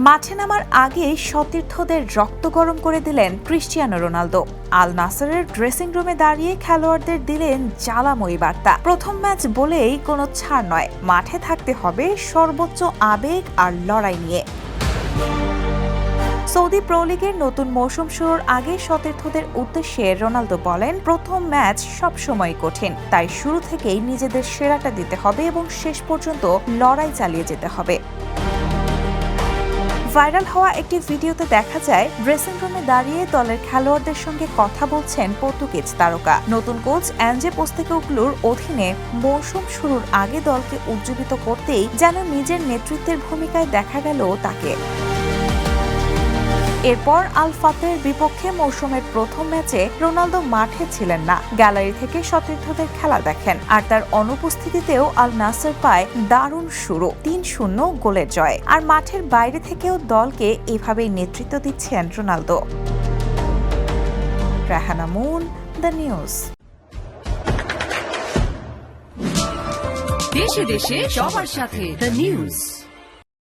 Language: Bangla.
মাঠে নামার আগে সতীর্থদের রক্ত গরম করে দিলেন ক্রিস্টিয়ানো রোনালদো। আল নাসরের ড্রেসিং রুমে দাঁড়িয়ে খেলোয়াড়দের দিলেন জ্বালাময়ী বার্তা। প্রথম ম্যাচ বলেই কোনো ছাড় নয়, মাঠে থাকতে হবে সর্বোচ্চ আবেগ আর লড়াই নিয়ে। সৌদি প্রো লিগের নতুন মৌসুম শুরুর আগে সতীর্থদের উদ্দেশ্যে রোনালদো বলেন, প্রথম ম্যাচ সবসময় কঠিন, তাই শুরু থেকেই নিজেদের সেরাটা দিতে হবে এবং শেষ পর্যন্ত লড়াই চালিয়ে যেতে হবে। ভাইরাল হওয়া একটি ভিডিওতে দেখা যায় ড্রেসিং রুমে দাঁড়িয়ে দলের খেলোয়াড়দের সঙ্গে কথা বলছেন পর্তুগিজ তারকা। নতুন কোচ অ্যাঞ্জে পোস্তেকোগ্লুর অধীনে মৌসুম শুরুর আগে দলকে উজ্জীবিত করতেই যেন নিজের নেতৃত্বের ভূমিকায় দেখা গেল তাকে। এরপর আল ফাতের বিপক্ষে মৌসুমের প্রথম ম্যাচে রোনালদো মাঠে ছিলেন না, গ্যালারি থেকে সতীর্থদের খেলা দেখেন। আর তার অনুপস্থিতিতেও আল নাসর পায় দারুণ শুরু, ৩-০ গোলের জয়। আর মাঠের বাইরে থেকেও দলকে এভাবেই নেতৃত্ব দিচ্ছেন Ronaldo. Rahana moon, the news. দেশে দেশে সবার সাথে দ্য নিউজ।